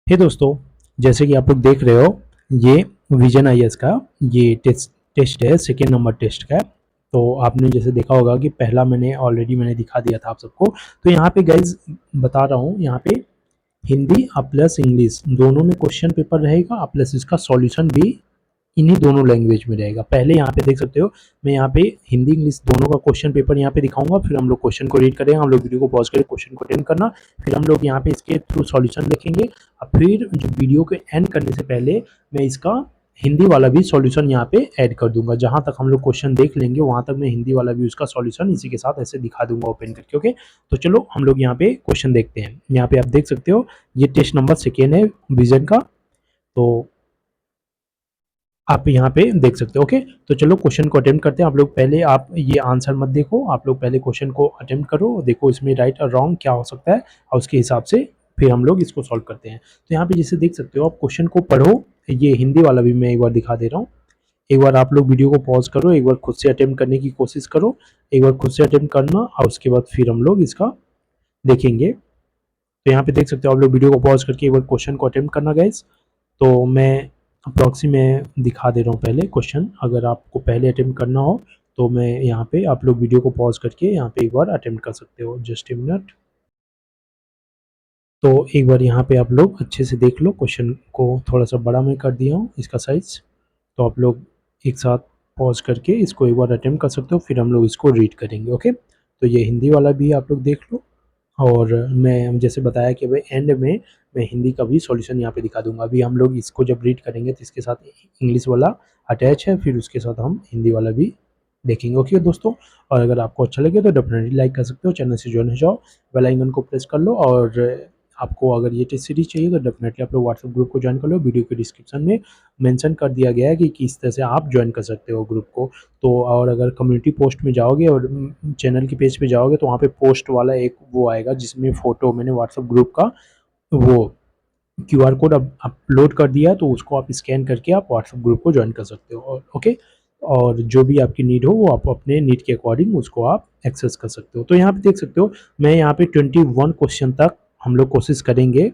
हे दोस्तों, जैसे कि आप लोग देख रहे हो, ये विजन आईएएस का ये टेस्ट है, सेकेंड नंबर टेस्ट का है। तो आपने जैसे देखा होगा कि पहला मैंने दिखा दिया था आप सबको। तो यहाँ पे गाइज बता रहा हूँ, यहाँ पे हिंदी प्लस इंग्लिश दोनों में क्वेश्चन पेपर रहेगा, प्लस इसका सॉल्यूशन भी इन्हीं दोनों लैंग्वेज में रहेगा। पहले यहाँ पे देख सकते हो, मैं यहाँ पे हिंदी इंग्लिश दोनों का क्वेश्चन पेपर यहाँ पे दिखाऊंगा, फिर हम लोग क्वेश्चन को रीड करेंगे, हम लोग वीडियो को पॉज करके क्वेश्चन को अटेम्प्ट करना, फिर हम लोग यहाँ पे इसके थ्रू सॉल्यूशन देखेंगे। और फिर जो वीडियो के एंड करने से पहले मैं इसका हिंदी वाला भी सॉल्यूशन यहाँ पे ऐड कर दूंगा। जहां तक हम लोग क्वेश्चन देख लेंगे वहां तक मैं हिंदी वाला भी उसका सॉल्यूशन इसी के साथ ऐसे दिखा दूंगा ओपन करके। ओके, तो चलो हम लोग यहाँ पे क्वेश्चन देखते हैं। यहाँ पे आप देख सकते हो, ये टेस्ट नंबर सेकेंड है विजन का। तो आप यहाँ पे देख सकते हो। ओके, तो चलो क्वेश्चन को अटेम्प्ट करते हैं। आप लोग पहले आप ये आंसर मत देखो, आप लोग पहले क्वेश्चन को अटेम्प्ट करो, देखो इसमें राइट और रॉन्ग क्या हो सकता है, और उसके हिसाब से फिर हम लोग इसको सॉल्व करते हैं। तो यहाँ पे जैसे देख सकते हो, आप क्वेश्चन को पढ़ो। ये हिंदी वाला भी मैं एक बार दिखा दे रहा हूँ। एक बार आप लोग वीडियो को पॉज करो, एक बार खुद से अटेम्प्ट करने की कोशिश करो, एक बार खुद से अटेम्प्ट करना, और उसके बाद फिर हम लोग इसका देखेंगे। तो यहाँ पे देख सकते हो, आप लोग वीडियो को पॉज करके एक बार क्वेश्चन को अटेम्प्ट करना गाइज। तो मैं अप्रॉक्सी में दिखा दे रहा हूँ पहले क्वेश्चन, अगर आपको पहले अटेम्प्ट करना हो तो मैं यहाँ पे आप लोग वीडियो को पॉज करके यहाँ पे एक बार अटेम्प्ट कर सकते हो। Just a minute. तो एक बार यहाँ पे आप लोग अच्छे से देख लो, क्वेश्चन को थोड़ा सा बड़ा मैं कर दिया हूँ इसका साइज। तो आप लोग एक साथ पॉज करके इसको एक बार अटेम्प्ट कर सकते हो, फिर हम लोग इसको रीड करेंगे। ओके, तो ये हिंदी वाला भी आप लोग देख लो, और मैं जैसे बताया कि भाई एंड में मैं हिंदी का भी सॉल्यूशन यहाँ पे दिखा दूंगा। अभी हम लोग इसको जब रीड करेंगे तो इसके साथ इंग्लिश वाला अटैच है, फिर उसके साथ हम हिंदी वाला भी देखेंगे। ओके दोस्तों, और अगर आपको अच्छा लगे तो डेफिनेटली लाइक कर सकते हो, चैनल से ज्वाइन हो जाओ, बेल आइकन को प्रेस कर लो। और आपको अगर ये टेस्ट सीरीज चाहिए तो डेफिनेटली आप लोग व्हाट्सएप ग्रुप को ज्वाइन कर लो। वीडियो के डिस्क्रिप्शन में मेंशन कर दिया गया है कि किस तरह से आप ज्वाइन कर सकते हो ग्रुप को। तो और अगर कम्युनिटी पोस्ट में जाओगे और चैनल की पेज पे जाओगे तो वहाँ पे पोस्ट वाला एक वो आएगा जिसमें फ़ोटो मैंने व्हाट्सएप ग्रुप का वो क्यूआर कोड अब अपलोड कर दिया है, तो उसको आप स्कैन करके आप व्हाट्सएप ग्रुप को ज्वाइन कर सकते हो। और ओके, और जो भी आपकी नीड हो वो आप अपने नीड के अकॉर्डिंग उसको आप एक्सेस कर सकते हो। तो यहाँ पे देख सकते हो, मैं यहाँ पे 21 क्वेश्चन तक हम लोग कोशिश करेंगे।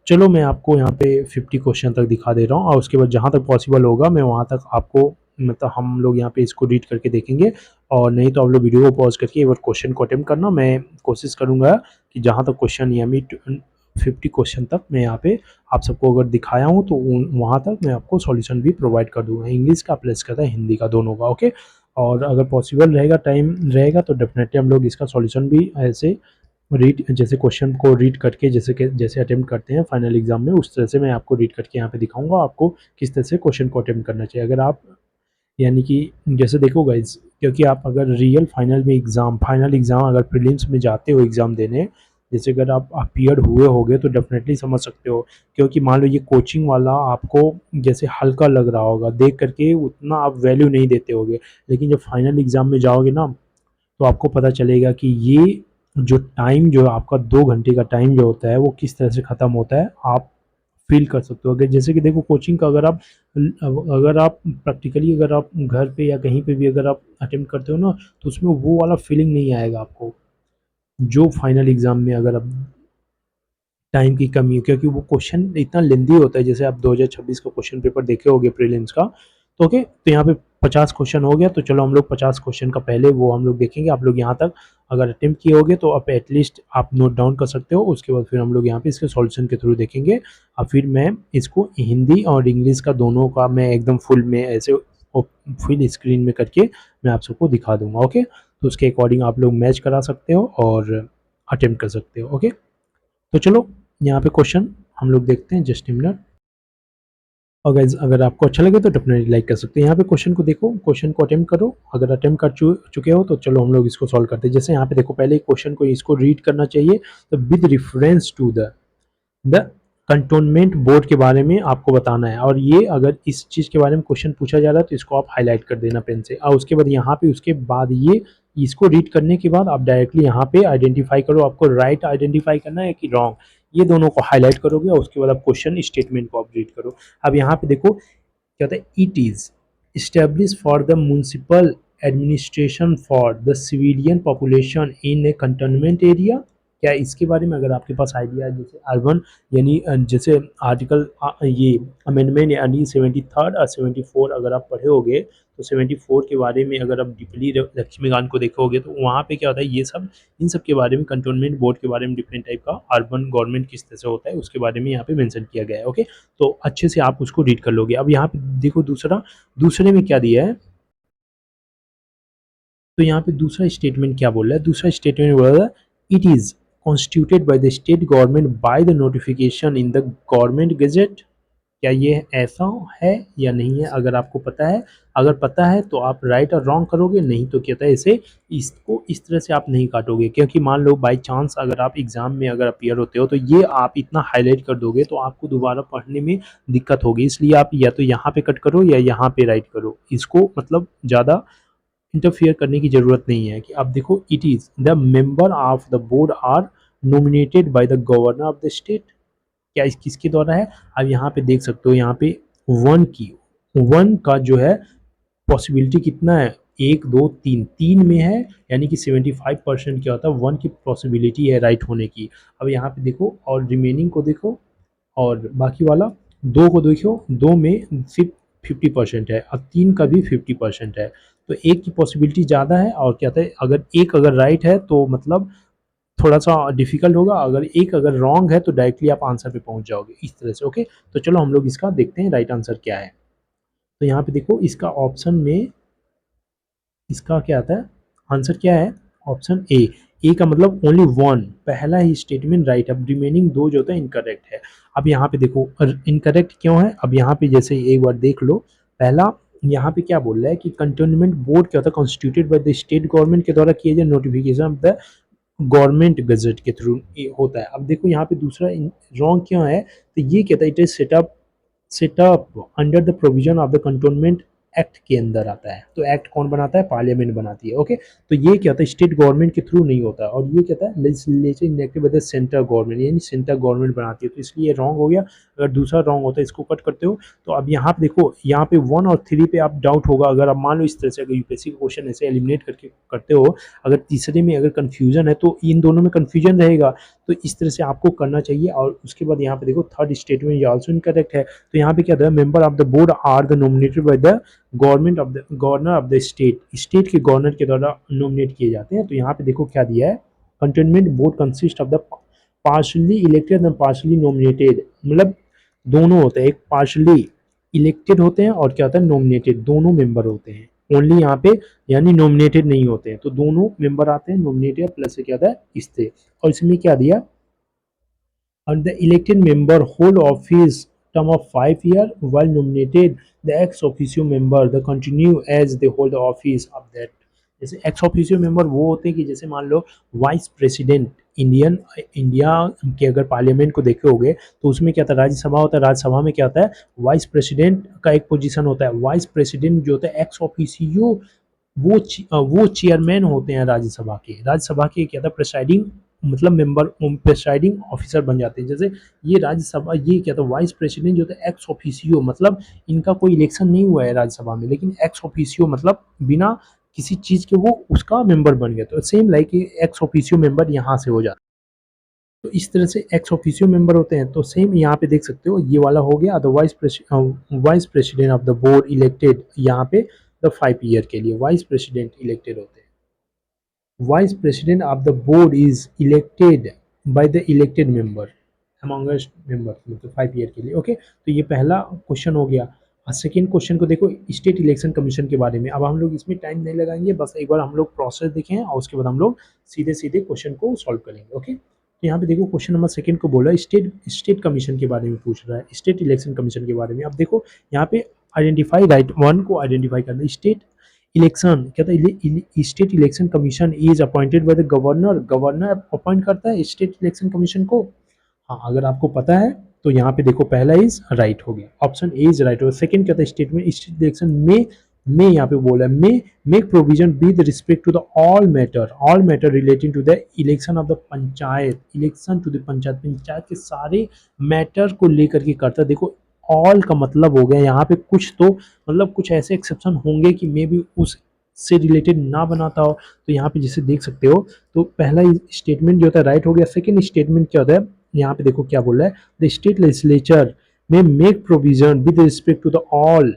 चलो मैं आपको यहाँ पे 50 क्वेश्चन तक दिखा दे रहा हूँ, और उसके बाद जहाँ तक पॉसिबल होगा मैं वहाँ तक आपको मतलब हम लोग यहाँ पे इसको रीड करके देखेंगे। और नहीं तो आप लोग वीडियो को पॉज करके एक बार क्वेश्चन को अटेम्प्ट करना। मैं कोशिश करूँगा कि जहाँ तक क्वेश्चन यानी 50 क्वेश्चन तक मैं यहाँ पे आप सबको अगर दिखाया हूँ तो वहाँ तक मैं आपको सॉल्यूशन भी प्रोवाइड कर दूँगा, इंग्लिश का प्लस करता है हिंदी का दोनों का। ओके, और अगर पॉसिबल रहेगा, टाइम रहेगा, तो डेफिनेटली हम लोग इसका सॉल्यूशन भी ऐसे रीड जैसे क्वेश्चन को रीड करके जैसे अटेम्प्ट करते हैं फाइनल एग्जाम में, उस तरह से मैं आपको रीड करके यहाँ पे दिखाऊंगा आपको किस तरह से क्वेश्चन को अटेम्प्ट करना चाहिए। अगर आप यानी कि जैसे देखो गाइज, क्योंकि आप अगर रियल फाइनल एग्ज़ाम अगर प्रीलिम्स में जाते हो एग्ज़ाम देने, जैसे अगर आप अपीयर हुए होगे तो डेफिनेटली समझ सकते हो। क्योंकि मान लो ये कोचिंग वाला आपको जैसे हल्का लग रहा होगा, देख करके उतना आप वैल्यू नहीं देते होगे, लेकिन जब फाइनल एग्ज़ाम में जाओगे ना तो आपको पता चलेगा कि ये जो टाइम जो आपका 2 घंटे का टाइम जो होता है वो किस तरह से ख़त्म होता है, आप फील कर सकते हो। अगर जैसे कि देखो कोचिंग का अगर आप प्रैक्टिकली अगर आप घर पे या कहीं पे भी अगर आप अटेम्प्ट करते हो ना, तो उसमें वो वाला फीलिंग नहीं आएगा आपको जो फाइनल एग्ज़ाम में अगर आप टाइम की कमी है। क्योंकि वो क्वेश्चन इतना लेंदी होता है, जैसे आप 2026 का क्वेश्चन पेपर देखे होगे प्रीलिम्स का। तो ओके, तो यहाँ पे 50 क्वेश्चन हो गया, तो चलो हम लोग 50 क्वेश्चन का पहले वो हम लोग देखेंगे। आप लोग यहाँ तक अगर अटेम्प्ट किए होगे तो आप एटलीस्ट आप नोट डाउन कर सकते हो, उसके बाद फिर हम लोग यहाँ पे इसके सॉल्यूशन के थ्रू देखेंगे। और फिर मैं इसको हिंदी और इंग्लिश का दोनों का मैं एकदम फुल में ऐसे फुल स्क्रीन में करके मैं आप सबको दिखा दूंगा। ओके, तो उसके अकॉर्डिंग आप लोग मैच करा सकते हो और अटेम्प्ट कर सकते हो। ओके, तो चलो यहाँ पे क्वेश्चन हम लोग देखते हैं। Just a minute. और गाइस अगर आपको अच्छा लगे तो डेफिनेटली लाइक कर सकते हैं। यहाँ पे क्वेश्चन को देखो, क्वेश्चन को अटेम्प्ट करो। अगर अटेम्प्ट कर चुके हो तो चलो हम लोग इसको सॉल्व करते हैं। जैसे यहाँ पे देखो, पहले क्वेश्चन को इसको रीड करना चाहिए। तो with reference to the cantonment board के बारे में आपको बताना है, और ये अगर इस चीज़ के बारे में क्वेश्चन पूछा जा रहा है तो इसको आप हाईलाइट कर देना पेन से। और उसके बाद यहाँ पे उसके बाद ये इसको रीड करने के बाद आप डायरेक्टली यहाँ पे आइडेंटिफाई करो, आपको राइट आइडेंटिफाई करना है कि रॉन्ग, ये दोनों को हाईलाइट करोगे और उसके बाद आप क्वेश्चन स्टेटमेंट को आप रीड करो। अब यहाँ पे देखो क्या होता है, it is established for the municipal administration for the civilian population in a cantonment area। क्या इसके बारे में अगर आपके पास आइडिया है, जैसे अर्बन यानी जैसे आर्टिकल ये अमेंडमेंट यानी 73 और 74 अगर आप पढ़े होगे तो 74 के बारे में अगर आप डीपली लक्ष्मीकांत को देखोगे तो वहाँ पे क्या होता है, ये सब इन सब के बारे में कंटोनमेंट बोर्ड के बारे में डिफरेंट टाइप का अर्बन गवर्नमेंट किस तरह से होता है उसके बारे में यहाँ पे मेंशन किया गया है। ओके, तो अच्छे से आप उसको रीड कर लोगे। अब यहाँ पे देखो दूसरे में क्या दिया है, तो यहाँ पे दूसरा स्टेटमेंट क्या बोल रहा है, दूसरा स्टेटमेंट बोल रहा है it is constituted by the state government by the notification in the government gazette. क्या ये ऐसा है या नहीं है, अगर आपको पता है, अगर पता है तो आप राइट और रॉन्ग करोगे, नहीं तो क्या है इसे इसको इस तरह से आप नहीं काटोगे, क्योंकि मान लो बाई चांस अगर आप एग्जाम में अगर अपियर होते हो तो ये आप इतना हाईलाइट कर दोगे तो आपको दोबारा पढ़ने में दिक्कत होगी, इसलिए आप या तो यहाँ पे कट करो या यहाँ पे राइट करो, इसको मतलब ज़्यादा इंटरफियर करने की ज़रूरत नहीं है। कि अब देखो it is the member of the board are nominated by the governor of the state. क्या इस किसके द्वारा है, अब यहाँ पे देख सकते हो, यहाँ पे वन का जो है पॉसिबिलिटी कितना है, एक दो तीन, तीन में है, यानी कि 75% क्या होता है, वन की पॉसिबिलिटी है राइट होने की। अब यहाँ पे देखो और रिमेनिंग को देखो और बाकी वाला दो को देखो, दो में सिर्फ 50% है, अब तीन का भी 50% है, तो एक की पॉसिबिलिटी ज़्यादा है। और क्या था, अगर राइट है तो मतलब थोड़ा सा डिफिकल्ट होगा, अगर रॉन्ग है तो डायरेक्टली आप आंसर पे पहुंच जाओगे इस तरह से। ओके, तो चलो हम लोग इसका देखते हैं राइट आंसर क्या है। तो यहाँ पे देखो इसका ऑप्शन में इसका क्या आता है, आंसर क्या है, ऑप्शन ए का मतलब ओनली वन, पहला ही स्टेटमेंट राइट, अब रिमेनिंग दो जो होता है इनकरेक्ट है। अब यहाँ पे देखो इनकरेक्ट क्यों है, अब यहाँ पे जैसे एक बार देख लो, पहला यहाँ पे क्या बोल रहा है कि कंटोनमेंट बोर्ड क्या होता है, constituted by the state government के द्वारा किए जाए notification of the government gazette के थ्रू होता है। अब देखो यहाँ पे दूसरा रॉन्ग क्यों है, तो ये कहता है it is setup under the provision of the cantonment act के अंदर आता है। तो एक्ट कौन बनाता है, पार्लियामेंट बनाती है। ओके, तो ये क्या होता है स्टेट गवर्नमेंट के थ्रू नहीं होता, और ये कहता है legislature enacted by the central government, यानी सेंट्रल गवर्नमेंट बनाती है, तो इसलिए रॉन्ग हो गया। अगर दूसरा रॉन्ग होता है इसको कट करते हो। तो अब यहाँ पे देखो, यहाँ पे 1 और 3 पे आप डाउट होगा, अगर आप मान लो इस तरह से अगर यूपीएससी का क्वेश्चन ऐसे एलिमिनेट करके करते हो, अगर तीसरे में अगर कन्फ्यूजन है तो इन दोनों में कन्फ्यूजन रहेगा, तो इस तरह से आपको करना चाहिए। और उसके बाद यहाँ पे देखो थर्ड स्टेटमेंट ये ऑल्सो इनकरेक्ट है, तो यहाँ पे क्या था, member of the board are the nominated by the governor of the state के गवर्नर के द्वारा नॉमिनेट किए जाते हैं। तो यहाँ पे देखो क्या दिया है, containment board consist of the partially elected and partially nominated, मतलब दोनों होते हैं, एक पार्शली इलेक्टेड होते हैं और क्या होता है नॉमिनेटेड, दोनों मेंबर होते हैं, ओनली यहाँ पे यानी नॉमिनेटेड नहीं होते हैं, तो दोनों मेंबर आते हैं, नॉमिनेटेड प्लस से क्या होता है इससे। और इसमें क्या दिया, and the elected member hold office term of 5 years, while nominated the ex officio member the continue as they hold the office of that। जैसे एक्स ऑफिशियो मेंबर वो होते हैं कि जैसे मान लो वाइस प्रेसिडेंट, इंडिया के अगर पार्लियामेंट को देखे होगे तो उसमें क्या था, राज्यसभा होता है, राज्यसभा में क्या होता है वाइस प्रेसिडेंट का एक पोजीशन होता है, वाइस प्रेसिडेंट जो होता है एक्स ऑफिशियो वो चेयरमैन होते हैं राज्यसभा के क्या था प्रेसाइडिंग, मतलब मेंबर प्रेसाइडिंग ऑफिसर बन जाते हैं। जैसे ये राज्यसभा ये क्या था वाइस प्रेसिडेंट जो था एक्स ऑफिसियो, मतलब इनका कोई इलेक्शन नहीं हुआ है राज्यसभा में, लेकिन एक्स ऑफिसियो मतलब बिना किसी चीज़ के वो उसका मेंबर बन गया, तो same like ex officio member यहाँ से हो जाता है। तो इस तरह से एक्स ऑफिसियो मेंबर होते हैं, तो सेम यहाँ पे देख सकते हो ये वाला हो गया, otherwise vice president of the board elected, यहाँ पे द 5 ईयर के लिए वाइस प्रेसिडेंट इलेक्टेड होते हैं। Vice president of the board is elected by the elected member amongst member, मतलब 5 ईयर के लिए। ओके, तो ये पहला क्वेश्चन हो गया। सेकेंड क्वेश्चन को देखो, स्टेट इलेक्शन कमीशन के बारे में। अब हम लोग इसमें टाइम नहीं लगाएंगे, बस एक बार हम लोग प्रोसेस देखें और उसके बाद हम लोग सीधे सीधे क्वेश्चन को सॉल्व करेंगे। ओके, तो यहाँ पे देखो क्वेश्चन नंबर सेकंड को बोला स्टेट कमीशन के बारे में पूछ रहा है, स्टेट इलेक्शन कमीशन के बारे में। अब देखो यहाँ पे आइडेंटिफाई राइट वन को आइडेंटिफाई करना, स्टेट इलेक्शन क्या था, state election commission is appointed by the governor, governor appoint करता है स्टेट इलेक्शन कमीशन को। हाँ, अगर आपको पता है तो यहाँ पे देखो पहला इज राइट हो गया, ऑप्शन ए इज राइट हो गया। सेकंड क्या था, स्टेटमेंट स्टेट इलेक्शन में यहाँ पे बोला है may make provision with respect to the all matter relating to the election of the panchayat, election to the panchayat के सारे मैटर को लेकर के करता है। देखो ऑल का मतलब हो गया यहाँ पे कुछ तो मतलब कुछ ऐसे एक्सेप्शन होंगे कि मे बी उस से रिलेटेड ना बनाता हो। तो यहाँ पे जैसे देख सकते हो, तो पहला स्टेटमेंट जो होता है राइट हो गया। सेकेंड स्टेटमेंट क्या होता है, यहाँ पे देखो क्या बोल रहा है, the state legislature may make provision with respect to the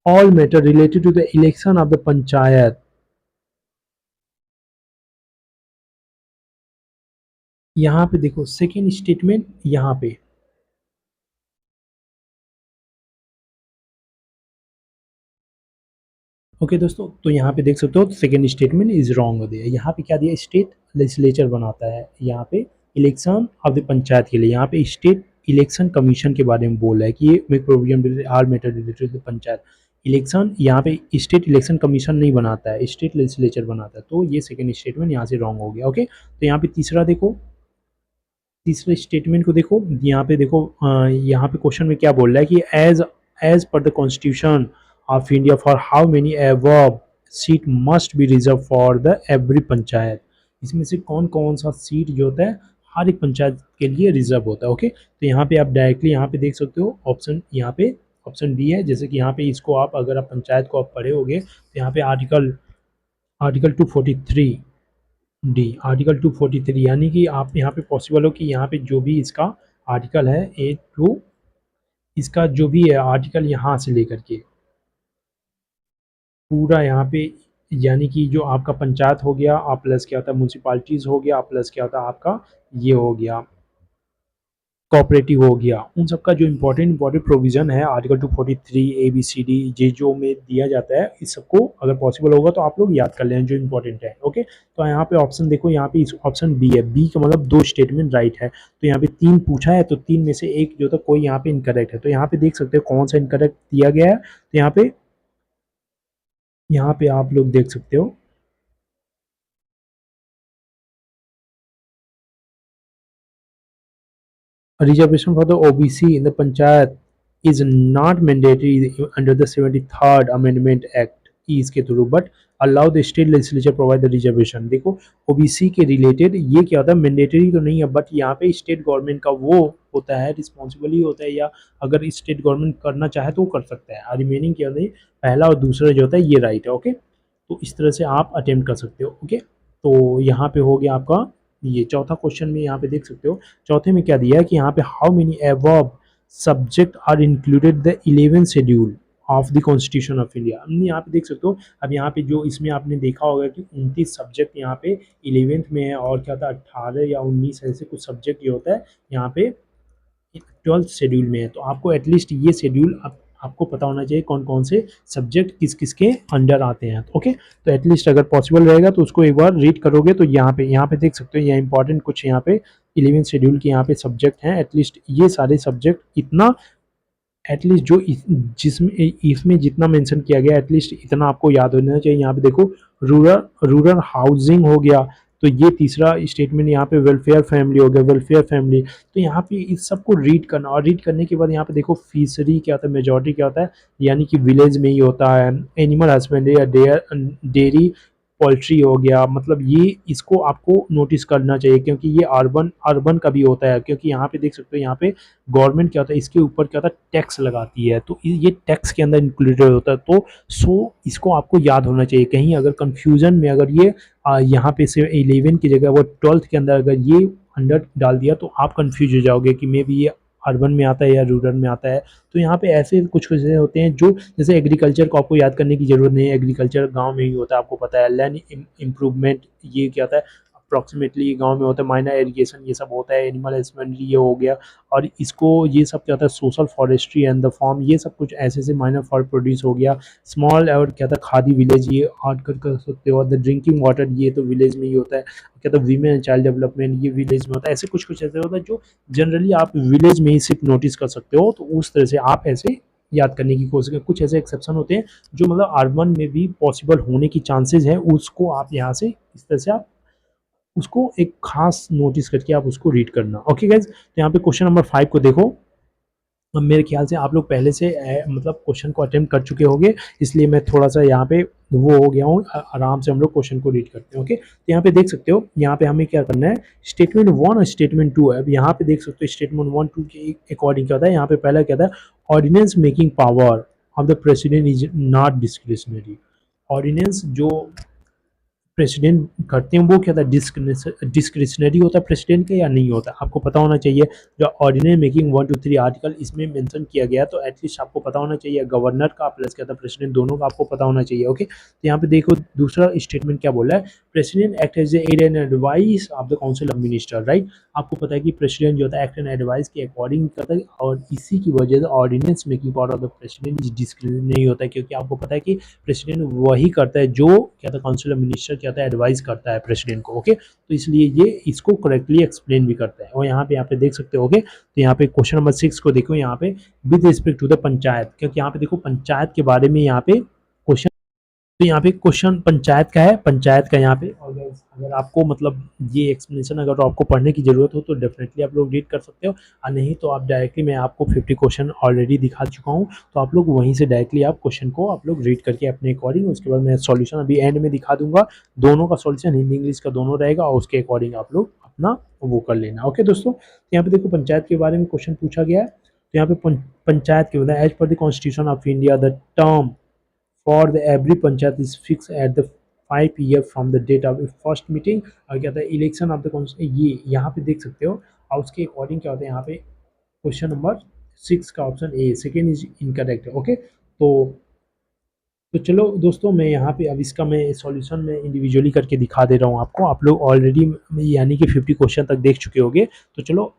all matter related to the election of the panchayat। यहाँ पे देखो सेकेंड स्टेटमेंट यहाँ पे, ओके दोस्तों, तो यहाँ पे देख सकते हो सेकेंड स्टेटमेंट इज रॉन्ग हो दिया। यहाँ पे क्या दिया, स्टेट लेजिस्लेचर बनाता है, यहाँ पे इलेक्शन ऑफ द पंचायत के लिए, यहाँ पे स्टेट इलेक्शन कमीशन के बारे में बोल रहा है कि ये make provision all matter related to panchayat election. यहाँ पे स्टेट इलेक्शन कमीशन नहीं बनाता है, स्टेट लेजिस्लेचर बनाता है। तो ये सेकेंड स्टेटमेंट यहाँ से रॉन्ग हो गया। ओके, तो यहाँ पे तीसरा देखो, तीसरे स्टेटमेंट को देखो, यहाँ पे देखो यहाँ पे क्वेश्चन में क्या बोल रहा है कि as per the constitution of India for how many above seat must be reserve for the every panchayat. इसमें से कौन कौन सा सीट जो होता है हर एक पंचायत के लिए रिजर्व होता है। ओके, तो यहाँ पे आप डायरेक्टली यहाँ पे देख सकते हो ऑप्शन, यहाँ पे ऑप्शन बी है। जैसे कि यहाँ पे इसको आप अगर आप पंचायत को आप पढ़े होगे तो यहाँ पे आर्टिकल आर्टिकल 243 डी, आर्टिकल 243, यानी कि आप यहाँ पे पॉसिबल हो कि यहाँ पे जो भी इसका आर्टिकल है ए टू, इसका जो भी है आर्टिकल यहाँ से लेकर के पूरा यहाँ पे, यानी कि जो आपका पंचायत हो गया आप प्लस क्या होता है म्यूनसिपालिटीज़ हो गया, प्लस क्या होता है आपका ये हो गया कोऑपरेटिव हो गया, उन सब का जो इंपॉर्टेंट प्रोविजन है article 243 A B C D J जो में दिया जाता है, इस सबको अगर पॉसिबल होगा तो आप लोग याद कर लें जो इंपॉर्टेंट है। ओके, तो यहाँ पे ऑप्शन देखो, यहाँ पे इस ऑप्शन बी है, बी का मतलब दो स्टेटमेंट राइट है। तो यहाँ पे तीन पूछा है तो तीन में से एक जो था कोई यहाँ पे इनकरेक्ट है। तो यहाँ पे देख सकते हो कौन सा इनकरेक्ट दिया गया है। तो यहाँ पे आप लोग देख सकते हो, reservation for the OBC in the Panchayat is not mandatory under the 73rd Amendment Act ई इसके through, but allow the state legislature provide the reservation. देखो ओबीसी के रिलेटेड ये क्या होता है, मैंडेटरी तो नहीं है, बट यहाँ पे स्टेट गवर्नमेंट का वो होता है, रिस्पॉन्सिबली होता है, या अगर स्टेट गवर्नमेंट करना चाहे तो वो कर सकता है। और रिमेनिंग क्या होता है, पहला और दूसरा जो होता है ये राइट है। ओके, तो इस तरह से आप अटेम्प्ट कर सकते हो। ओके, तो यहाँ पे हो गया आपका ये चौथा क्वेश्चन में, यहाँ पे देख सकते हो चौथे में क्या दिया है कि यहाँ पे how many above subject are included the 11 schedule of the constitution of India. यहाँ पे देख सकते हो, अब यहाँ पे जो इसमें आपने देखा होगा कि 29 सब्जेक्ट यहाँ पे 11th में है, और क्या था 18 या 19 ऐसे कुछ सब्जेक्ट ये होता है यहाँ पे 12th शेड्यूल में है। तो आपको एटलीस्ट ये शेड्यूल आपको पता होना चाहिए कौन कौन से सब्जेक्ट किस किस के अंडर आते हैं। ओके, तो एटलीस्ट अगर पॉसिबल रहेगा तो उसको एक बार रीड करोगे तो यहाँ पे देख सकते हो, यहाँ इंपॉर्टेंट कुछ यहाँ पे 11th शेड्यूल के यहाँ पे सब्जेक्ट हैं। एटलीस्ट ये सारे सब्जेक्ट इतना, एटलीस्ट जो जिसमें इसमें जितना मेंशन किया गया एटलीस्ट इतना आपको याद होना चाहिए। यहाँ पे देखो रूरल रूरल हाउसिंग हो गया, तो ये तीसरा स्टेटमेंट यहाँ पे वेलफेयर फैमिली हो गया, वेलफेयर फैमिली। तो यहाँ पे इस सबको रीड करना, और रीड करने के बाद यहाँ पे देखो फिशरी क्या होता है, मेजोरिटी क्या होता है, यानी कि विलेज में ही होता है। एनिमल हस्बेंड्री या डेयरी पोल्ट्री हो गया, मतलब ये इसको आपको नोटिस करना चाहिए क्योंकि ये अर्बन अर्बन का भी होता है। क्योंकि यहाँ पे देख सकते हो, यहाँ पे गवर्नमेंट क्या होता है, इसके ऊपर क्या होता है टैक्स लगाती है, तो ये टैक्स के अंदर इंक्लूडेड होता है। तो इसको आपको याद होना चाहिए। कहीं अगर कंफ्यूजन में अगर ये यहाँ पे से 11 की जगह वो 12th के अंदर अगर ये अंडर डाल दिया तो आप कंफ्यूज हो जाओगे कि मे बी ये अर्बन में आता है या रूरल में आता है। तो यहाँ पे ऐसे कुछ कुछ होते हैं जो, जैसे एग्रीकल्चर को आपको याद करने की जरूरत नहीं है, एग्रीकल्चर गांव में ही होता है, आपको पता है। लैंड इम्प्रूवमेंट ये क्या होता है, अप्रॉक्सीमेटली गांव में होता है। माइनर इरिगेशन ये सब होता है, एनिमल हस्बेंड्री ये हो गया, और इसको ये सब क्या होता है social forestry and the farm, ये सब कुछ ऐसे से माइनर फॉर प्रोड्यूस हो गया। स्मॉल और क्या था खादी विलेज ये ऐड कर सकते हो। द ड्रिंकिंग वाटर ये तो विलेज में ही होता है। क्या था वीमेन एंड चाइल्ड डेवलपमेंट ये विलेज में होता है। ऐसे कुछ कुछ ऐसे होता है जो जनरली आप विलेज में ही सिर्फ नोटिस कर सकते हो। तो उस तरह से आप ऐसे याद करने की कोशिश करें। कुछ ऐसे एक्सेप्शन होते हैं जो मतलब अर्बन में भी पॉसिबल होने की चांसेस है, उसको आप यहाँ से इस तरह से आप उसको एक खास नोटिस करके आप उसको रीड करना। ओके गाइज, तो यहाँ पे क्वेश्चन नंबर 5 को देखो। अब मेरे ख्याल से आप लोग पहले से मतलब क्वेश्चन को अटेम्प्ट कर चुके होंगे, इसलिए मैं थोड़ा सा यहाँ पे वो हो गया हूँ। आराम से हम लोग क्वेश्चन को रीड करते हैं। ओके, तो यहाँ पे देख सकते हो, यहाँ पे हमें क्या करना है, स्टेटमेंट 1 और स्टेटमेंट 2 है। अब यहाँ पे देख सकते हो स्टेटमेंट 1 2 के अकॉर्डिंग क्या होता है। यहाँ पे पहला क्या था, ordinance making power of the president is not discretionary. Ordinance जो प्रेसिडेंट करते हैं वो क्या था, डिस्क्रिशनरी होता है प्रेसिडेंट का या नहीं होता, आपको पता होना चाहिए। जो ऑर्डिनरी मेकिंग 1 to 3 आर्टिकल इसमें मेंशन किया गया, तो एटलीस्ट आपको पता होना चाहिए गवर्नर का प्लस क्या था प्रेसिडेंट, दोनों का आपको पता होना चाहिए। ओके, तो यहाँ पे देखो दूसरा स्टेटमेंट क्या बोला है, president act as aid and advice of the council of minister, right. आपको पता है कि प्रेसिडेंट जो होता है एक्ट एंड एडवाइस के अकॉर्डिंग करता है, और इसी की वजह से ordinance making power of the president is discretionary नहीं होता है, क्योंकि आपको पता है कि प्रेसिडेंट वही करता है जो क्या था काउंसिल ऑफ मिनिस्टर क्या था एडवाइस करता है प्रेसिडेंट को। ओके, तो इसलिए ये इसको करेक्टली एक्सप्लेन भी करता है। और यहाँ पे देख सकते हो। ओके, तो यहाँ पे क्वेश्चन नंबर 6 को देखो, यहाँ पे with respect to the panchayat, क्योंकि यहाँ पे देखो पंचायत के बारे में यहाँ पे क्वेश्चन, तो यहाँ पे क्वेश्चन पंचायत का है, पंचायत का यहाँ पे। अगर अगर आपको मतलब ये एक्सप्लेनेशन अगर आपको पढ़ने की जरूरत हो तो डेफिनेटली आप लोग रीड कर सकते हो, और नहीं तो आप डायरेक्टली, मैं आपको 50 क्वेश्चन ऑलरेडी दिखा चुका हूँ, तो आप लोग वहीं से डायरेक्टली आप क्वेश्चन को आप लोग रीड करके अपने अकॉर्डिंग, उसके बाद मैं सॉल्यूशन अभी एंड में दिखा दूंगा, दोनों का सॉल्यूशन हिंदी इंग्लिश का दोनों रहेगा, और उसके अकॉर्डिंग आप लोग अपना वो कर लेना। ओके दोस्तों, तो यहाँ पे देखो पंचायत के बारे में क्वेश्चन पूछा गया है, तो यहाँ पे पंचायत के बताया, as per the constitution of India the term for the every panchayat is fixed at the 5 year from the date of first meeting। और क्या होता है इलेक्शन ऑफ द, ये यहाँ पे देख सकते हो, और उसके अकॉर्डिंग क्या होता है यहाँ पे क्वेश्चन नंबर 6 का option A second is incorrect. Okay, तो चलो दोस्तों, मैं यहाँ पे अब इसका मैं सॉल्यूशन में इंडिविजुअली करके दिखा दे रहा हूँ आपको, आप लोग ऑलरेडी यानी कि 50 क्वेश्चन तक देख चुके होंगे, तो चलो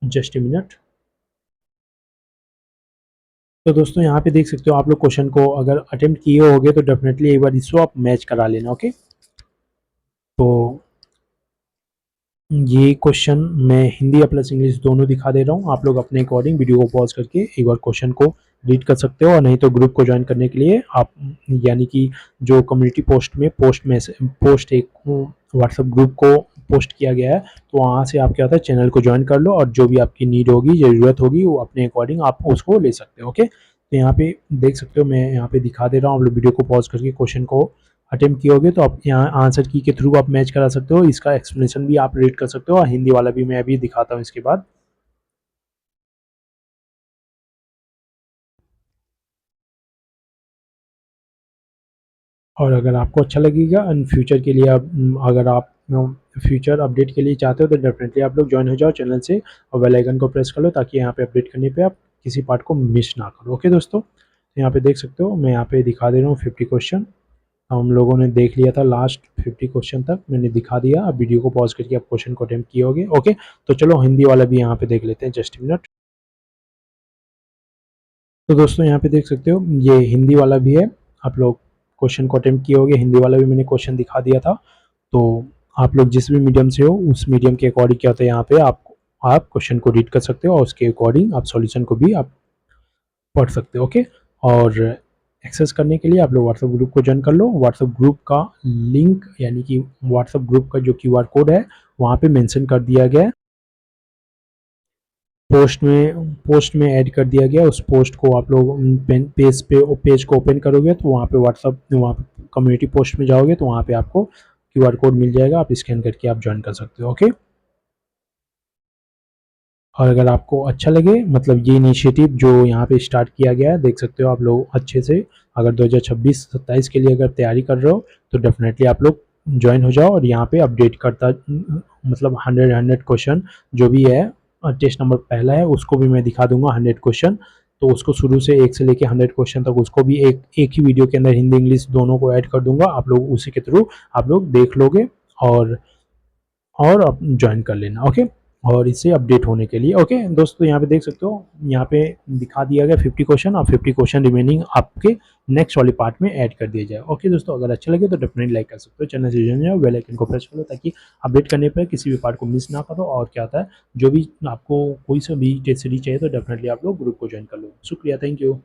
जस्ट ए मिनट। तो दोस्तों यहाँ पे देख सकते हो आप लोग, क्वेश्चन को अगर अटेम्प्ट किए होगे तो डेफिनेटली एक बार इसको आप मैच करा लेना। ओके, तो ये क्वेश्चन मैं हिंदी या प्लस इंग्लिश दोनों दिखा दे रहा हूँ, आप लोग अपने अकॉर्डिंग वीडियो को पॉज करके एक बार क्वेश्चन को रीड कर सकते हो, और नहीं तो ग्रुप को ज्वाइन करने के लिए आप यानी कि जो कम्युनिटी पोस्ट एक व्हाट्सएप ग्रुप को पोस्ट किया गया है, तो वहाँ से आप क्या होता है चैनल को ज्वाइन कर लो, और जो भी आपकी नीड होगी ज़रूरत होगी वो अपने अकॉर्डिंग आप उसको ले सकते हो। ओके, तो यहाँ पे देख सकते हो, मैं यहाँ पे दिखा दे रहा हूँ, आप लोग वीडियो को पॉज करके क्वेश्चन को अटेम्प्ट किए होगे तो आप यहाँ आंसर की के थ्रू आप मैच करा सकते हो, इसका एक्सप्लेनेशन भी आप रीड कर सकते हो, और हिंदी वाला भी मैं अभी दिखाता हूँ इसके बाद। और अगर आपको अच्छा लगेगा इन फ्यूचर के लिए, आप अगर आप फ्यूचर अपडेट के लिए चाहते हो तो डेफिनेटली आप लोग ज्वाइन हो जाओ चैनल से, और बेल आइकन को प्रेस कर लो, ताकि यहाँ पे अपडेट करने पे आप किसी पार्ट को मिस ना करो। ओके दोस्तों, तो यहाँ पे देख सकते हो, मैं यहाँ पे दिखा दे रहा हूँ 50 क्वेश्चन, हम लोगों ने देख लिया था लास्ट 50 क्वेश्चन तक मैंने दिखा दिया, अब वीडियो को पॉज करके आप क्वेश्चन को अटेम्प्ट किए होगे। ओके, तो चलो हिंदी वाला भी यहाँ पे देख लेते हैं, जस्ट मिनट। तो दोस्तों यहाँ पे देख सकते हो, ये हिंदी वाला भी है, आप लोग क्वेश्चन को अटेम्प्ट किए होगे, हिंदी वाला भी मैंने क्वेश्चन दिखा दिया था। तो आप लोग जिस भी मीडियम से हो उस मीडियम के अकॉर्डिंग क्या होता है यहाँ पे आप क्वेश्चन को रीड कर सकते हो, और उसके अकॉर्डिंग आप सॉल्यूशन को भी आप पढ़ सकते हो। ओके, और एक्सेस करने के लिए आप लोग व्हाट्सएप ग्रुप को ज्वाइन कर लो, व्हाट्सएप ग्रुप का लिंक यानी कि व्हाट्सएप ग्रुप का जो क्यूआर कोड है वहाँ पे मेंशन कर दिया गया है, पोस्ट में ऐड कर दिया गया। उस पोस्ट को आप लोग पेज को ओपन करोगे तो वहाँ पे वहाँ पे कम्युनिटी पोस्ट में जाओगे तो वहाँ पे आपको क्यूआर कोड मिल जाएगा, आप स्कैन करके आप ज्वाइन कर सकते हो। ओके, और अगर आपको अच्छा लगे मतलब ये इनिशिएटिव जो यहाँ पे स्टार्ट किया गया है, देख सकते हो आप लोग अच्छे से, अगर 2026-27 के लिए अगर तैयारी कर रहे हो तो डेफिनेटली आप लोग ज्वाइन हो जाओ, और यहाँ पे अपडेट करता मतलब 100 क्वेश्चन जो भी है, टेस्ट नंबर पहला है उसको भी मैं दिखा दूंगा 100 क्वेश्चन, तो उसको शुरू से 1 से लेके 100 क्वेश्चन तक उसको भी एक ही वीडियो के अंदर हिंदी इंग्लिश दोनों को ऐड कर दूंगा, आप लोग उसी के थ्रू आप लोग देख लोगे, और आप ज्वाइन कर लेना। ओके, और इससे अपडेट होने के लिए। ओके दोस्तों, यहाँ पे देख सकते हो, यहाँ पे दिखा दिया गया 50 क्वेश्चन, और 50 क्वेश्चन रिमेनिंग आपके नेक्स्ट वाले पार्ट में ऐड कर दिया जाए। ओके दोस्तों, अगर अच्छा लगे तो डेफिनेटली लाइक कर सकते हो, चैनल से जुड़ जाओ, बेल आइकन को प्रेस करो, ताकि अपडेट करने पर किसी भी पार्ट को मिस ना करो, और क्या होता है जो भी आपको कोई सा भी टेस्ट सीरीज चाहिए तो डेफिनेटली आप लोग ग्रुप को ज्वाइन कर लो। शुक्रिया, थैंक यू।